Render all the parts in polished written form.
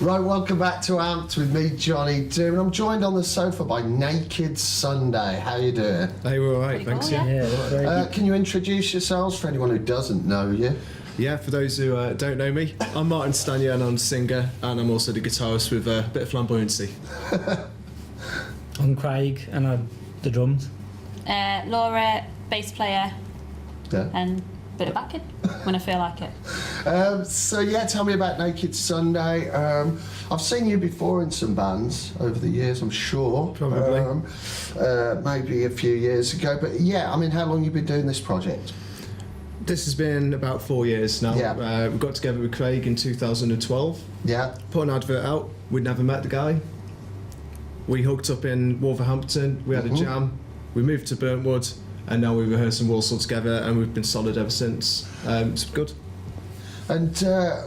Right, welcome back to Amped with me, Johnny Doom, and I'm joined on the sofa by Naked Sunday. How you doing? Hey, we're all right, thanks. Cool, yeah. Can you introduce yourselves for anyone who doesn't know you? Yeah, for those who don't know me, I'm Martin Stanier and I'm a singer, and I'm also the guitarist with a bit of flamboyancy. I'm Craig and I'm the drums. Laura, bass player, Yeah. and a bit of backing when I feel like it. So yeah, tell me about Naked Sunday. I've seen you before in some bands over the years, I'm sure. Probably. Maybe a few years ago, but yeah, I mean, how long have you been doing this project? This has been about 4 years now. Yeah. We got together with Craig in 2012, Yeah. put an advert out. We'd never met the guy. We hooked up in Wolverhampton, we had a jam, we moved to Burntwood, and now we rehearse in Walsall together, and we've been solid ever since. It's good. And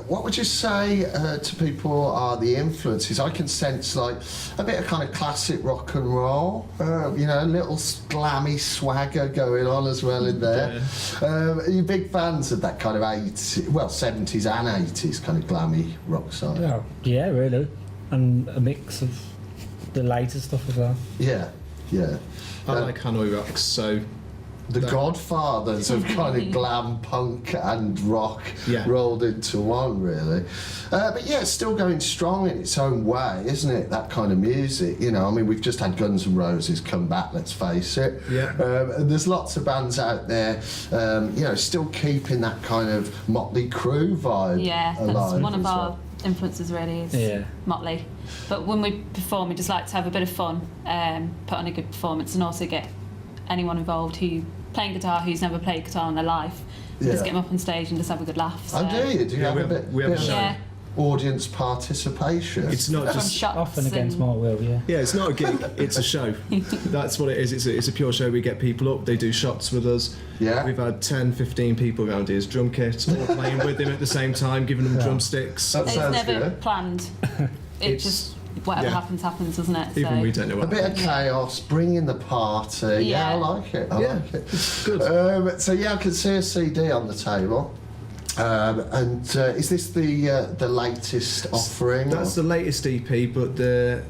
what would you say to people are the influences? I can sense like a bit of kind of classic rock and roll, you know, a little glammy swagger going on as well in there. Are you big fans of that kind of 70s and 80s kind of glammy rock side? Oh, yeah, really. And a mix of the later stuff as well. Yeah, yeah. I like Hanoi Rocks, so The godfathers of kind of glam punk and rock rolled into one, really. But yeah, it's still going strong in its own way, isn't it? That kind of music, you know. I mean, we've just had Guns N' Roses come back, let's face it. Yeah. And there's lots of bands out there, you know, still keeping that kind of Motley Crue vibe Yeah, alive. that's one of as our well. influences really is Motley. But when we perform, we just like to have a bit of fun, put on a good performance, and also get anyone involved who playing guitar who's never played guitar in their life. Just get them up on stage and just have a good laugh. So. Oh, do you? Do you have a bit, we have bit a of show. Yeah. audience participation? It's not From just... shots Often against and- my will, yeah. Yeah, it's not a gig, it's a show. That's what it is. It's a pure show. We get people up, they do shots with us. Yeah. We've had 10, 15 people around his drum kit, all playing with him at the same time, giving them drumsticks. That It's sounds never good. planned. It It's- just whatever happens, doesn't it? Even So- we don't know A what bit of chaos, bringing the party. Yeah, I Yeah. like it. I Yeah, like it. it's good. So yeah, I can see a CD on the table. And is this the latest offering? That's or? the latest EP, but the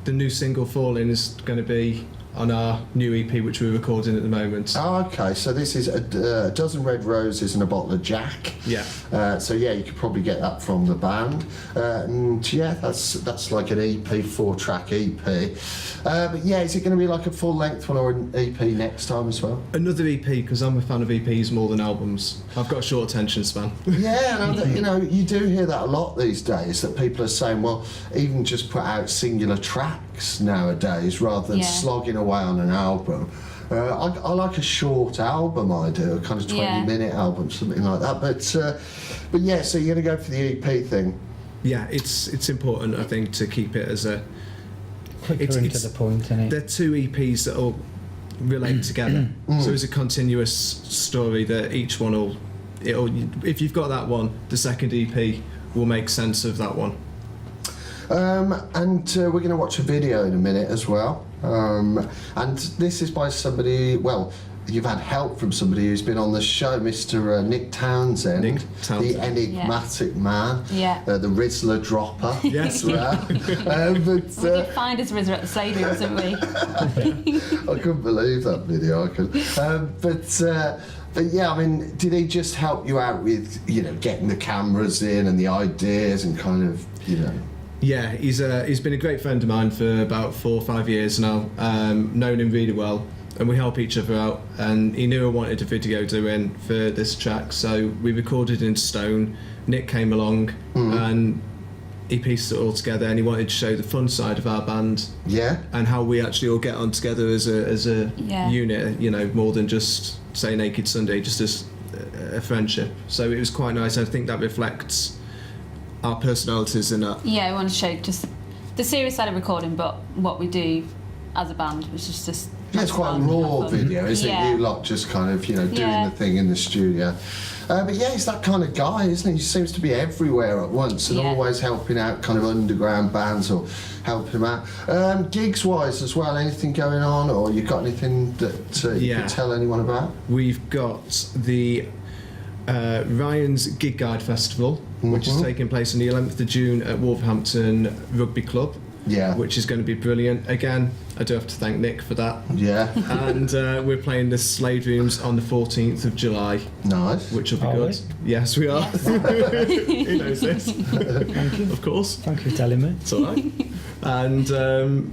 new single Falling is going to be on our new EP, which we're recording at the moment. Oh, okay. So this is a dozen red roses and a bottle of Jack. Yeah. So yeah, you could probably get that from the band. And yeah, that's like an EP, 4-track EP. But yeah, is it going to be like a full length one or an EP next time as well? Another EP, because I'm a fan of EPs more than albums. I've got a short attention span. Yeah, and you know, you do hear that a lot these days, that people are saying, well, even just put out singular tracks nowadays rather than slogging away on an album. I like a short album idea, a kind of 20-minute album, something like that. But yeah, so you're going to go for the EP thing? Yeah, it's important, I think, to keep it as a... Quicker and to the point, innit? They're two EPs that all relate together. So it's a continuous story that each one will... If you've got that one, the second EP will make sense of that one. And we're going to watch a video in a minute as well. And this is by somebody, well, you've had help from somebody who's been on the show, Mr. Nick Townsend, Nick Townsend. the enigmatic man, the Rizzler dropper. Yes. But, we did find his Rizzer at the stadium, didn't we? I couldn't believe that video. I could. But yeah, I mean, did he just help you out with, you know, getting the cameras in and the ideas and kind of, you know? Yeah, he's been a great friend of mine for about 4 or 5 years now. Known him really well, and we help each other out. And he knew I wanted a video doing for this track, so we recorded in Stone. Nick came along and he pieced it all together, and he wanted to show the fun side of our band. Yeah. And how we actually all get on together as a unit, you know, more than just say Naked Sunday, just as a friendship. So it was quite nice. I think that reflects our personalities in that. Yeah, we want to show just the serious side of recording, but what we do as a band, which is just... Yeah, it's quite a raw video, isn't it? You lot just kind of, you know, doing the thing in the studio. But yeah, he's that kind of guy, isn't he? He seems to be everywhere at once and always helping out kind of underground bands or helping them out. Gigs-wise as well, anything going on, or you got anything that you could tell anyone about? We've got the Ryan's Gig Guide Festival, which is taking place on the 11th of June at Wolverhampton Rugby Club. Yeah. Which is going to be brilliant. Again, I do have to thank Nick for that. Yeah. And we're playing the Slade Rooms on the 14th of July, Nice. which will be Are good. Yes, we are. He knows this. Thank you. Of course. Thank you for telling me. It's all right. And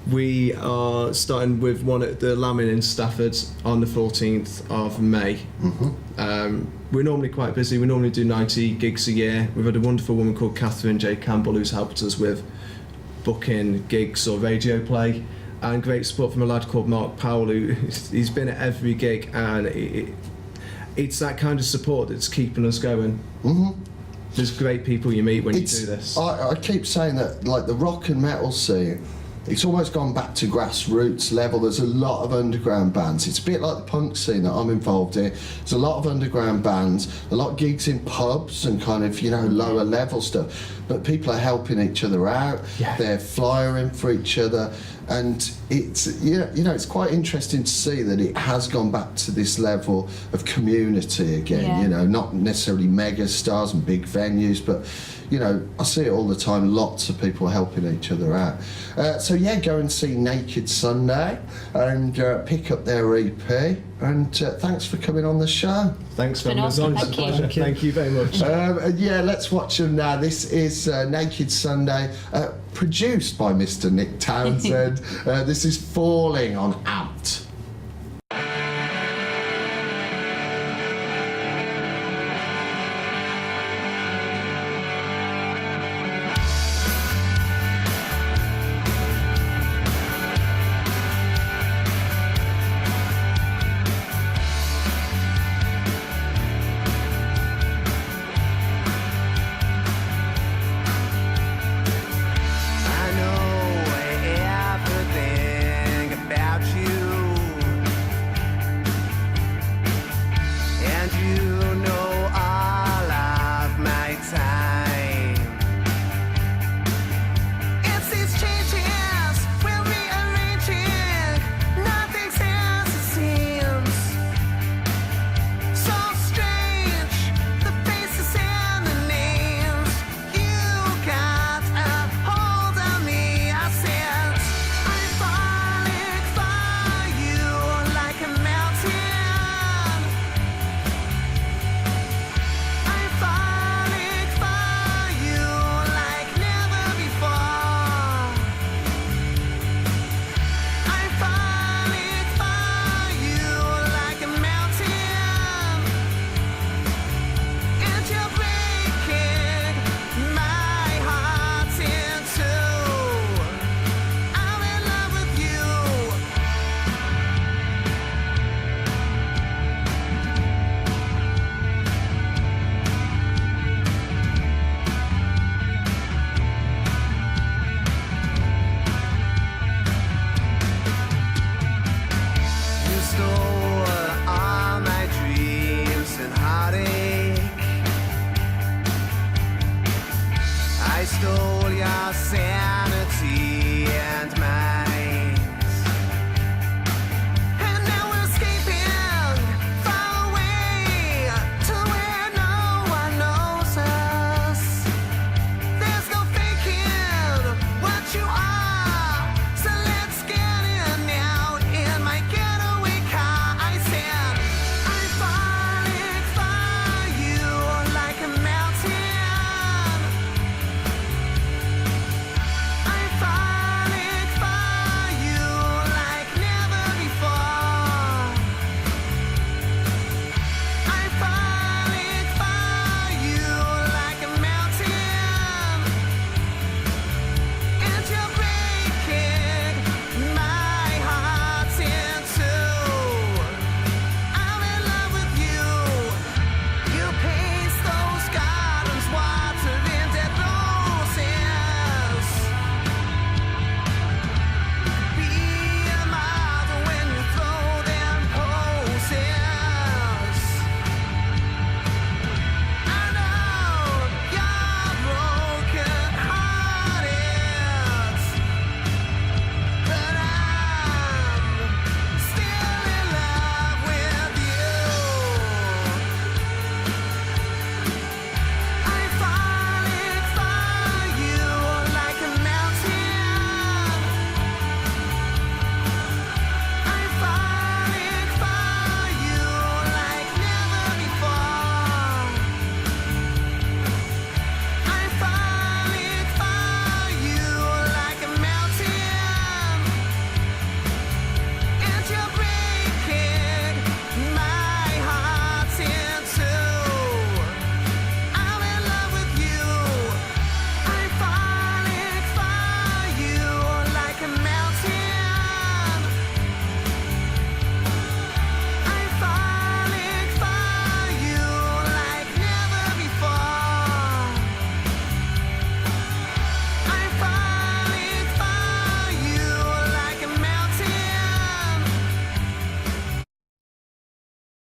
we are starting with one at the Lamin in Stafford on the 14th of May. We're normally quite busy. We normally do 90 gigs a year. We've had a wonderful woman called Catherine J. Campbell who's helped us with booking gigs or radio play, and great support from a lad called Mark Powell who he's been at every gig, and it's that kind of support that's keeping us going. There's great people you meet when you do this. I keep saying that, like, the rock and metal scene, it's almost gone back to grassroots level. There's a lot of underground bands. It's a bit like the punk scene that I'm involved in. There's a lot of underground bands, a lot of gigs in pubs and kind of, you know, lower level stuff. But people are helping each other out. Yeah. They're flyering for each other. And it's, you know, it's quite interesting to see that it has gone back to this level of community again, Yeah. you know, not necessarily mega stars and big venues, but, you know, I see it all the time, lots of people helping each other out. So yeah, go and see Naked Sunday and pick up their EP, and thanks for coming on the show. Thanks for Been having us on. awesome, It's a thank you. pleasure. Thank you very much. And yeah, let's watch them now. This is Naked Sunday, produced by Mr. Nick Townsend. This is Falling on Amp.